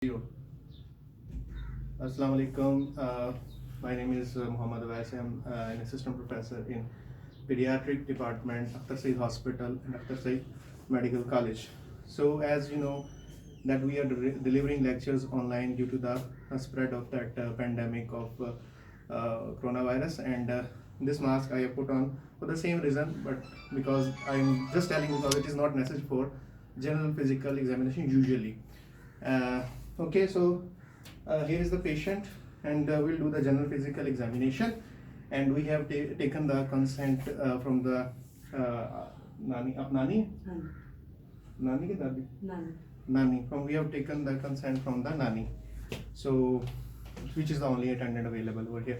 You. Assalamu alaikum. My name is Muhammad Awais. I'm an assistant professor in pediatric department, Akhtar Said Hospital and Akhtar Said Medical College. So, as you know, that we are delivering lectures online due to the spread of that pandemic of coronavirus, and this mask I have put on for the same reason, but because I'm just telling because it is not necessary for general physical examination usually. Uh, okay, so here is the patient, and we'll do the general physical examination, and we have taken the consent from the nani ki dadi nani from we have taken the consent from the nani, so which is the only attendant available over here.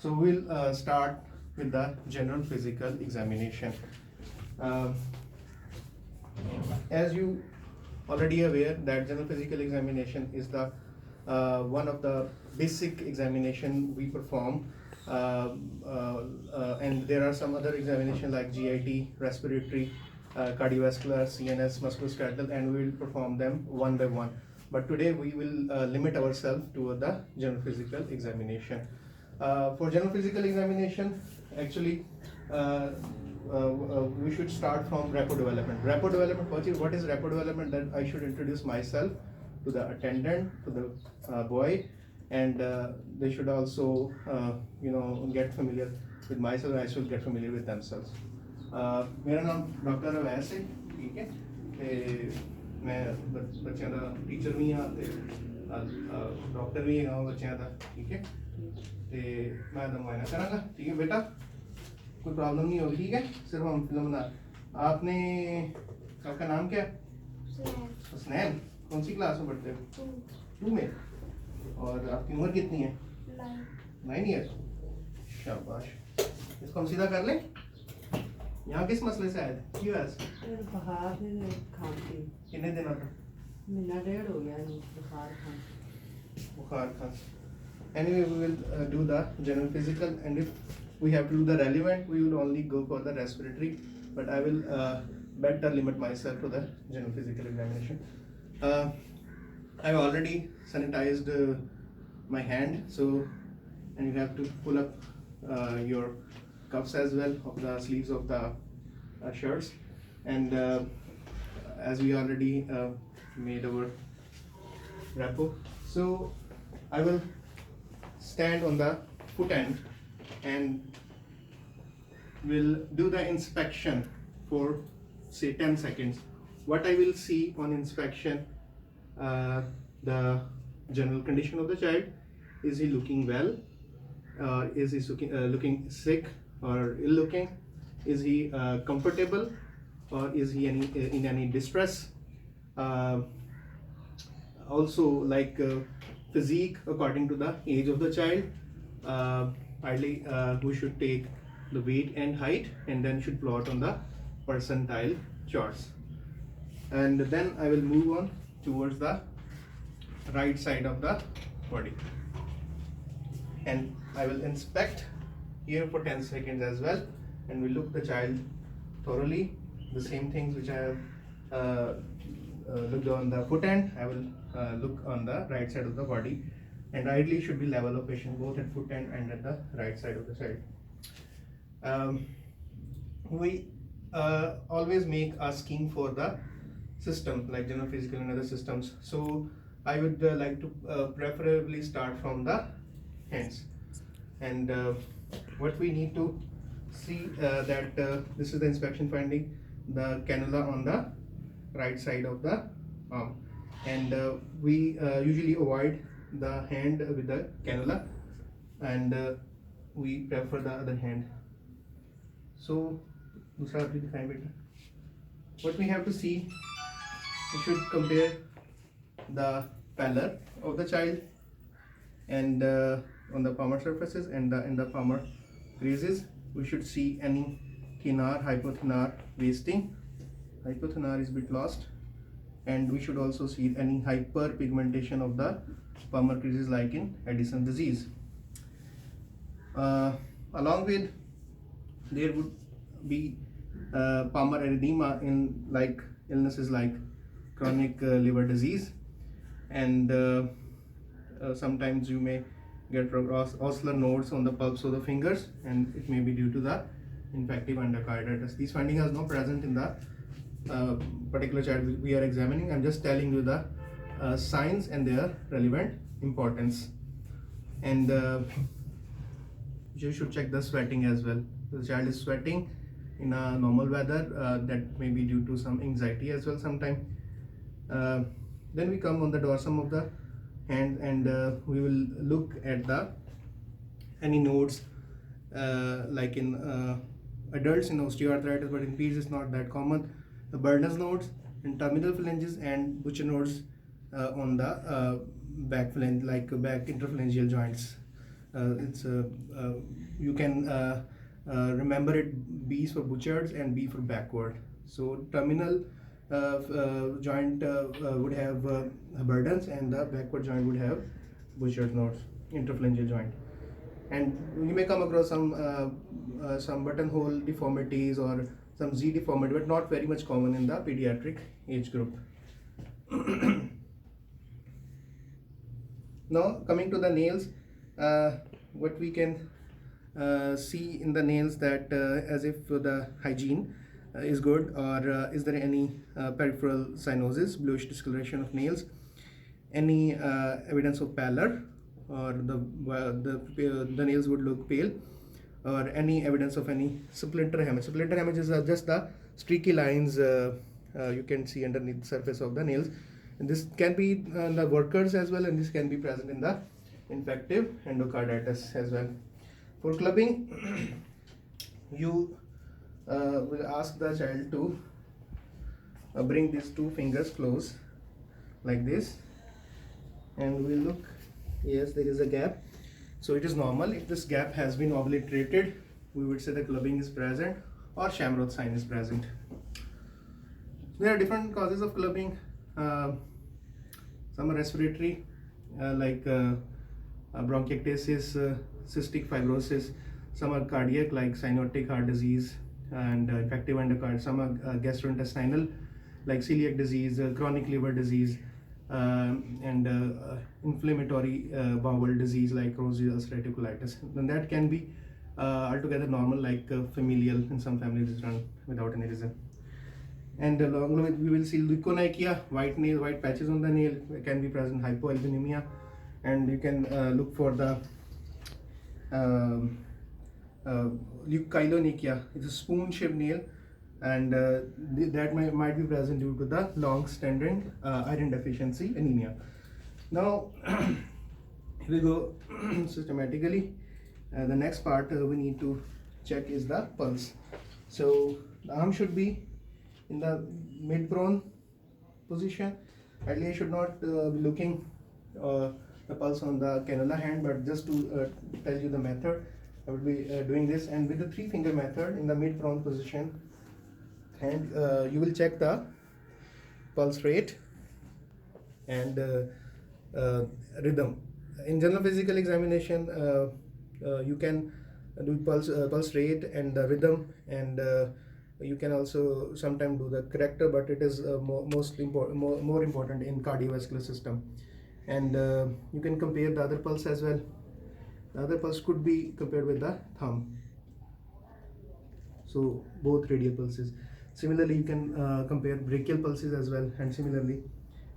So we'll start with the general physical examination. As you already aware that general physical examination is the one of the basic examination we perform, and there are some other examination like GIT, respiratory, cardiovascular, CNS, musculoskeletal, and we will perform them one by one. But today we will limit ourselves to the general physical examination. For general physical examination, actually, we should start from rapport development. Rapport development, what is rapport development? That I should introduce myself to the attendant, to the boy, and they should also, get familiar with myself. I should get familiar with themselves. मेरा नाम doctor Awais है, ठीक है, ते मैं बच्चों का teacher भी हाँ, ते डॉक्टर भी हाँ बच्चों का, ठीक है, ते मैं मुआयना करांगा, ठीक है बेटा, कोई प्रॉब्लम नहीं होगी, ठीक है, सिर्फ हम फिल्म बना। आपने, आपका नाम क्या है? हुसनैन। कौन सी क्लास में पढ़ते हो? 2 में। और आपकी उम्र कितनी है? 9 ईयर्स। शाबाश। इसको हम सीधा कर लें। यहाँ किस मसले से आए थे? क्यों ऐसे? कितने दिन आता? महीना डेढ़ हो गया बुखार खां। Anyway, we will do the general physical, and if we have to do the relevant, we will only go for the respiratory. But I will better limit myself to the general physical examination. I've already sanitized my hand, so, and you have to pull up your cuffs as well of the sleeves of the shirts, and as we already made our rapport, so I will stand on the foot end and will do the inspection for say 10 seconds. What I will see on inspection, the general condition of the child. Is he looking well? Is he looking sick or ill looking? Is he comfortable, or is he in any distress? Also, like physique according to the age of the child. Ideally, we should take the weight and height, and then should plot on the percentile charts. And then I will move on towards the right side of the body, and I will inspect here for 10 seconds as well, and we look the child thoroughly. The same things which I have looked on the foot end, I will look on the right side of the body, and ideally should be level of patient both at foot end and at the right side of the child. We always make a scheme for the system like general physical and other systems, so I would like to preferably start from the hands, and what we need to see that this is the inspection finding, the cannula on the right side of the arm, and we usually avoid the hand with the cannula, and we prefer the other hand. So what we have to see, we should compare the pallor of the child, and on the palmar surfaces and in the palmar creases we should see any thenar, hypothenar wasting. Hypothenar is a bit lost, and we should also see any hyperpigmentation of the palmar creases like in Addison disease. Along with, there would be palmar erythema in like illnesses like chronic liver disease, and sometimes you may get oscular nodes on the pulps of the fingers, and it may be due to the infective endocarditis. These findings are not present in the particular child we are examining. I'm just telling you the signs and their relevant importance. And you should check the sweating as well. The child is sweating in a normal weather, that may be due to some anxiety as well sometime. Then we come on the dorsum of the hand, and we will look at the any nodes, like in adults in osteoarthritis, but in peds it's not that common. The Burdens nodes and terminal phalanges and Bucher nodes on the back phalange, like back interphalangeal joints. You can remember it, B is for Butchers and B for backward. So terminal joint would have Burdens, and the backward joint would have Butcher's nodes, interphalangeal joint. And you may come across some buttonhole deformities or some Z deformity, but not very much common in the pediatric age group. Now coming to the nails, what we can see in the nails, that as if the hygiene is good, or is there any peripheral cyanosis, bluish discoloration of nails, any evidence of pallor, or the nails would look pale, or any evidence of any splinter hemorrhage. Splinter hemorrhages are just the streaky lines you can see underneath the surface of the nails. And this can be in the workers as well, and this can be present in the infective endocarditis as well. For clubbing, you will ask the child to bring these two fingers close like this, and we'll look. Yes, there is a gap, so it is normal. If this gap has been obliterated, we would say the clubbing is present or Shamroth sign is present. There are different causes of clubbing. Some are respiratory, like bronchiectasis, cystic fibrosis. Some are cardiac, like cyanotic heart disease and infective endocarditis. Some are gastrointestinal, like celiac disease, chronic liver disease, and inflammatory bowel disease, like Crohn's ulcerative colitis. Then that can be altogether normal, like familial in some families run without any reason. And along with, we will see leukonychia, white nail, white patches on the nail, can be present, hypoalbuminemia, and you can look for the leukonychia. It's a spoon-shaped nail, and that might be present due to the long-standing iron deficiency anemia. Now, if we go systematically, the next part we need to check is the pulse. So the arm should be in the mid-prone position. Ideally, I should not be looking the pulse on the cannula hand, but just to tell you the method, I will be doing this. And with the 3-finger method in the mid-prone position, and you will check the pulse rate and rhythm. In general physical examination, you can do pulse rate and the rhythm, and you can also sometimes do the corrector, but it is more important in cardiovascular system. And you can compare the other pulse as well. The other pulse could be compared with the thumb, so both radial pulses. Similarly, you can compare brachial pulses as well, and similarly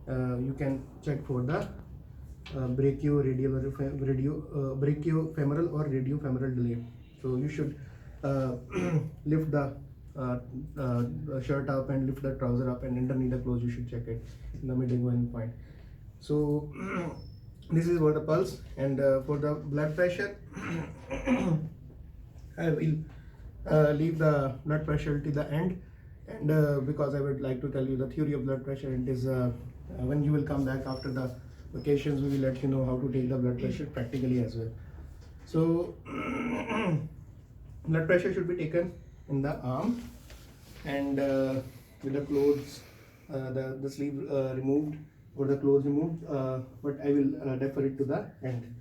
you can check for the brachioradial or brachiofemoral or radiofemoral delay. So you should lift the shirt up and lift the trouser up, and underneath the clothes you should check it in the mid-inguinal point. So this is for the pulse. And for the blood pressure, I will leave the blood pressure till the end, and because I would like to tell you the theory of blood pressure. It is when you will come back after the vacations, we will let you know how to take the blood pressure practically as well. So blood pressure should be taken in the arm, and with the clothes, the sleeve removed or the clothes removed, but I will defer it to the end.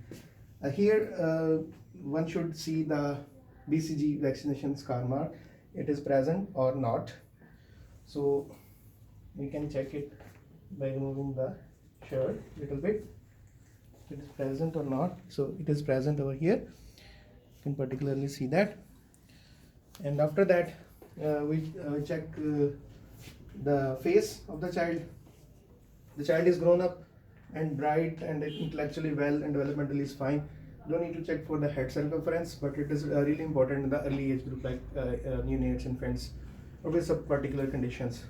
Here one should see the BCG vaccination scar mark. It is present or not. So we can check it by removing the sure little bit it is present or not. So it is present over here. You can particularly see that. And after that, we check the face of the child. The child is grown up and bright and intellectually well and developmentally is fine. You don't need to check for the head circumference, but it is really important in the early age group like neonates, infants, or with some particular conditions.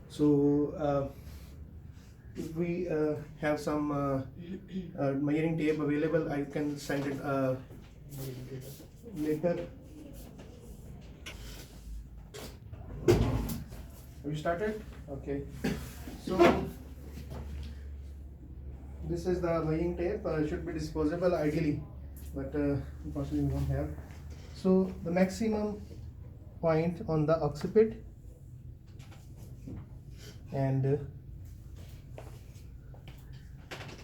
So if we have some measuring tape available, I can send it later. Have you started? Okay. So this is the measuring tape. It should be disposable ideally, but unfortunately we don't have. So the maximum point on the occiput and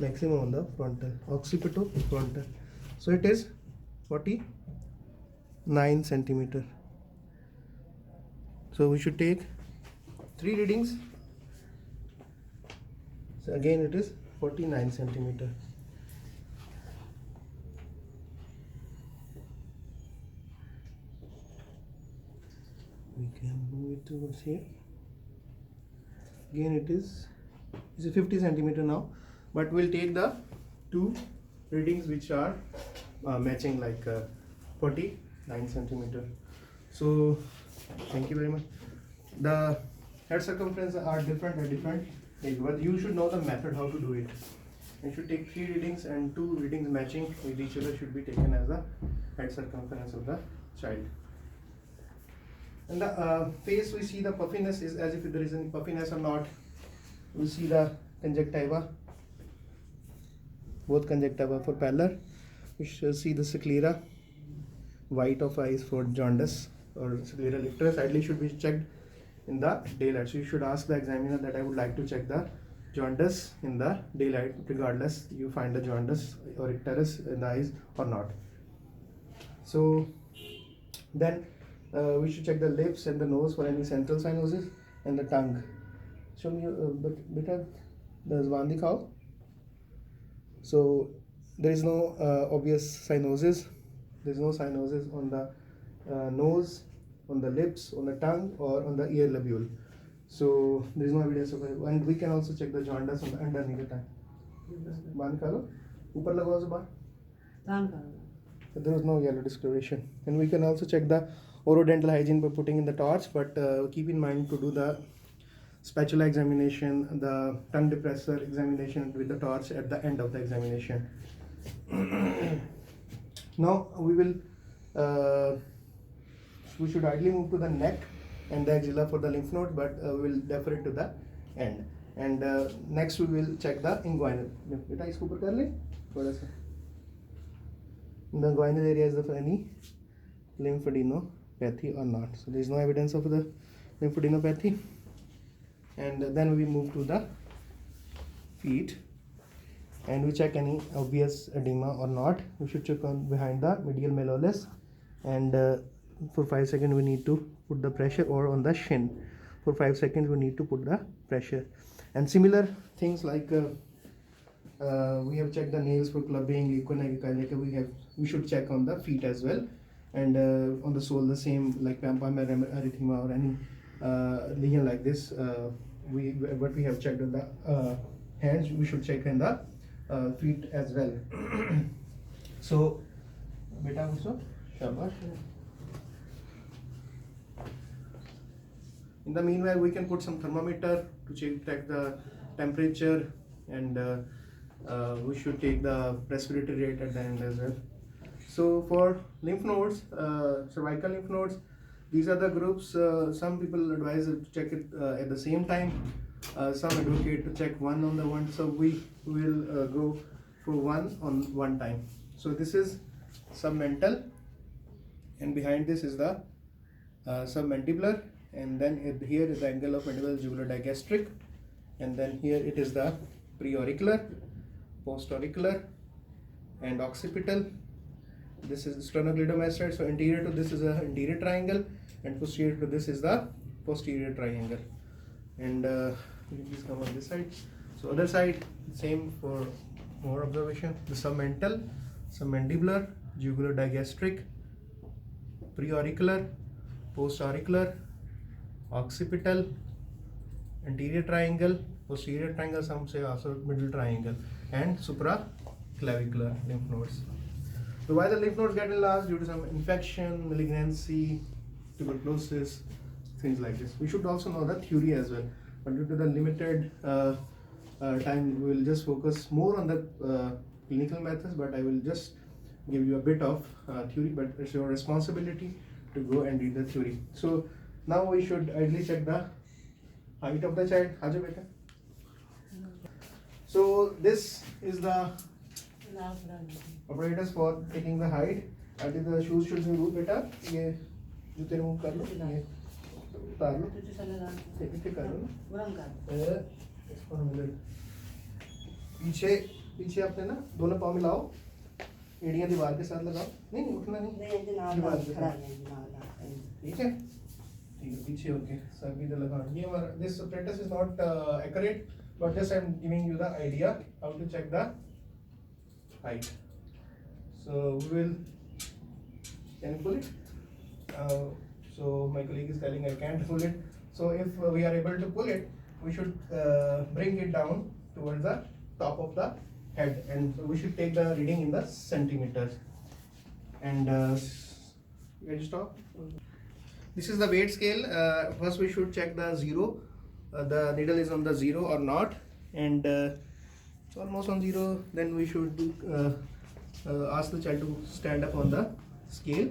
maximum on the frontal, occipito frontal. So it is 49 centimeter. So we should take 3 readings. So again it is 49 centimeter. We can move it towards here. Again it is 50 centimeter now, but we'll take the 2 readings which are matching, like 49 centimeter. So thank you very much. The head circumference are different at different age, but you should know the method how to do it. You should take 3 readings and 2 readings matching with each other should be taken as the head circumference of the child. And the face, we see the puffiness is as if there is any puffiness or not. We see the conjunctiva, both conjunctiva for pallor. We should see the sclera, white of eyes for jaundice or sclera icterus. Ideally should be checked in the daylight. So you should ask the examiner that I would like to check the jaundice in the daylight, regardless you find the jaundice or icterus in the eyes or not. So then we should check the lips and the nose for any central cyanosis, and the tongue. Show me, beta, the zban dikhao. So there is no obvious cyanosis. There is no cyanosis on the nose, on the lips, on the tongue, or on the ear lobule. So there is no evidence of it. And we can also check the jaundice on the underneath the tongue. Ban karo, upar lagao zuban. There is no yellow discoloration. And we can also check the orodental hygiene by putting in the torch, but keep in mind to do the spatula examination, the tongue depressor examination with the torch at the end of the examination. Now we should ideally move to the neck and the axilla for the lymph node, but we'll defer it to the end. And next we will check the inguinal. Beta isko upar kar le thoda sa. In the inguinal area is there any lymphadenopathy or not? So there is no evidence of the lymphadenopathy. And then we move to the feet and we check any obvious edema or not. We should check on behind the medial malleolus, and for 5 seconds we need to put the pressure, or on the shin for 5 seconds we need to put the pressure. And similar things like we have checked the nails for clubbing, we should check on the feet as well. And on the sole the same, like Pampamel erythema or any lesion like this, what we have checked on the hands, we should check in the feet as well. So beta also shabash. In the meanwhile, we can put some thermometer to check the temperature, and we should take the respiratory rate at the end as well. So for lymph nodes, cervical lymph nodes, these are the groups. Some people advise to check it at the same time. Some advocate to check one on the one. So we will go for one on one time. So this is submental, and behind this is the submandibular, and then here is the angle of mandibular jugular digastric, and then here it is the preauricular, postauricular, and occipital. This is sternocleidomastoid. So anterior to this is the anterior triangle, and posterior to this is the posterior triangle. And please come on this side. So other side, Same for more observation. The submental, submandibular, jugular digastric, preauricular, postauricular, occipital, anterior triangle, posterior triangle, some say also middle triangle, and supraclavicular lymph nodes. So why the lymph nodes get enlarged? Due to some infection, malignancy, tuberculosis, things like this. We should also know the theory as well, but due to the limited time, we will just focus more on the clinical methods, but I will just give you a bit of theory, but it's your responsibility to go and read the theory. So now we should ideally check the height of the child. Ajo beta. So this is the apparatus for taking the height. I think the shoes should be removed beta. ये जूते remove कर लो, ये उतार लो, इसे कर लो ना, इसको हम लोग पीछे पीछे अपने ना दोनों पाँव मिलाओ, एड़ियाँ दीवार के साथ लगाओ, नहीं उठना नहीं, दीवार के साथ, ठीक है, पीछे होके सभी इधर लगाओ. ये हमारा this apparatus is not accurate, but just I'm giving you the idea how to check the height. So we will, can you pull it? So my colleague is telling I can't pull it. So if we are able to pull it, we should bring it down towards the top of the head, and we should take the reading in the centimeters. And can you stop? This is the weight scale. First we should check the zero. The needle is on the zero or not, and it's almost on zero. Then we should ask the child to stand up on the scale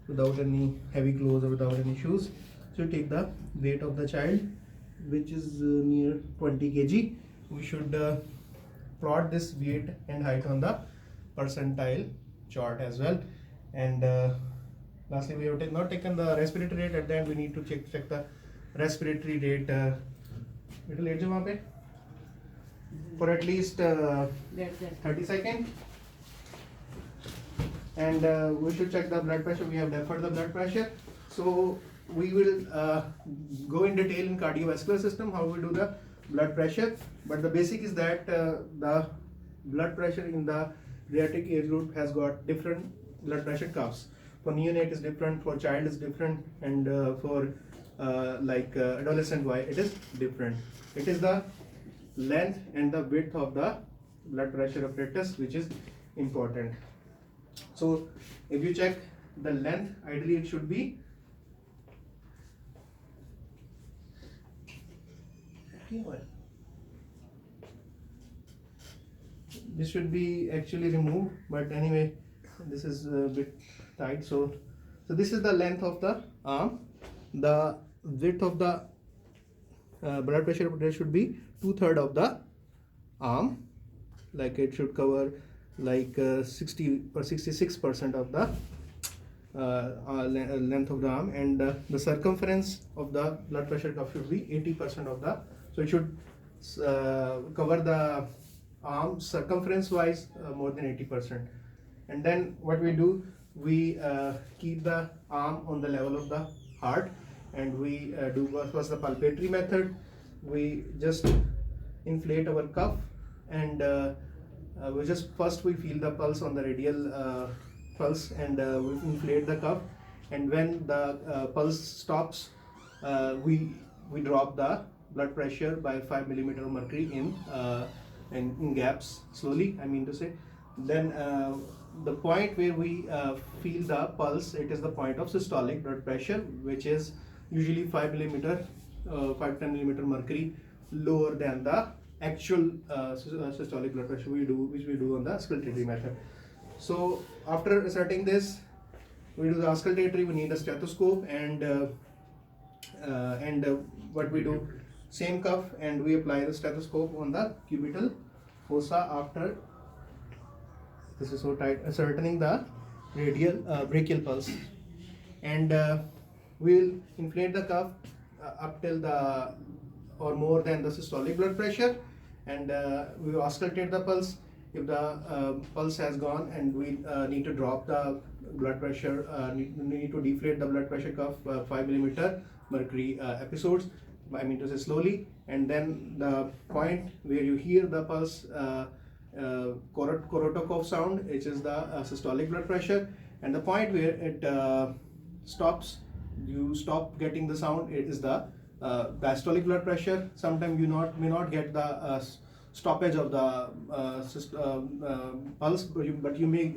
without any heavy clothes or without any shoes. So take the weight of the child, which is near 20 kg. We should plot this weight and height on the percentile chart as well. And lastly, we have not taken the respiratory rate. At the end, we need to check the respiratory rate. Little age वहाँ पे for at least 30 seconds. And we should check the blood pressure. We have deferred the blood pressure. So we will go in detail in cardiovascular system how we do the blood pressure. But the basic is that the blood pressure in the pediatric age group has got different blood pressure cuffs. For neonate is different, for child is different, and for adolescent Y it is different. It is the length and the width of the blood pressure apparatus which is important. So if you check the length, ideally it should be this should be actually removed, but anyway this is a bit tight. So this is the length of the arm. The width of the blood pressure apparatus should be 2/3 of the arm, like it should cover like 60 or 66% of the length of the arm, and the circumference of the blood pressure cuff should be 80% of the, so it should cover the arm circumference wise more than 80%. And then what we do, we keep the arm on the level of the heart, and we do first the palpatory method. We just inflate our cuff, and we feel the pulse on the radial pulse, and we inflate the cuff, and when the pulse stops, we drop the blood pressure by 5 millimeter of mercury in gaps slowly, I mean to say. Then the point where we feel the pulse, it is the point of systolic blood pressure, which is usually 5 millimeter 5-10 millimeter mercury lower than the actual systolic blood pressure which we do on the auscultatory method. So after asserting this, we do the auscultatory. We need a stethoscope, and what we do, same cuff, and we apply the stethoscope on the cubital fossa after, this is so tight, ascertaining the radial brachial pulse, and we'll inflate the cuff up till the or more than the systolic blood pressure, and we auscultate the pulse. If the pulse has gone and we need to drop the blood pressure, need to deflate the blood pressure cuff 5 millimeter mercury episodes, I mean to say slowly, and then the point where you hear the pulse, Korotokov sound, which is the systolic blood pressure, and the point where it stops, you stop getting the sound, it is the diastolic blood pressure. Sometimes you may not get the stoppage of the pulse, but you may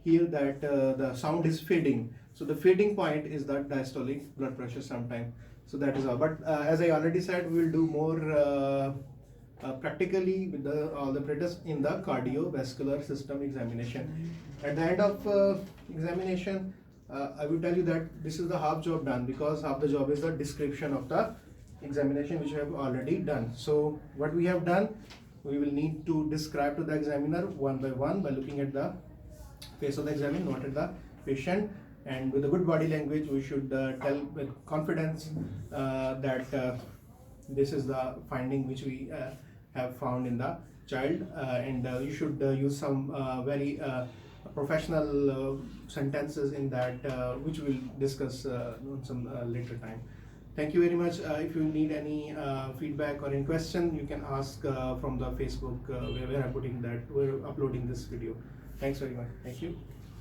hear that the sound is fading. So the fading point is the diastolic blood pressure sometime. So that is all. But as I already said, we will do more practically with all the apparatus in the cardiovascular system examination. At the end of examination, I will tell you that this is the half job done, because half the job is the description of the examination which we have already done. So what we have done, we will need to describe to the examiner one by one by looking at the face of the examiner, not at the patient, and with a good body language we should tell with confidence that this is the finding which we have found in the child, and you should use some very professional sentences in that, which we'll discuss on some later time. Thank you very much. If you need any feedback or any question, you can ask from the Facebook where I'm putting that, we're uploading this video. Thanks very much. Thank you.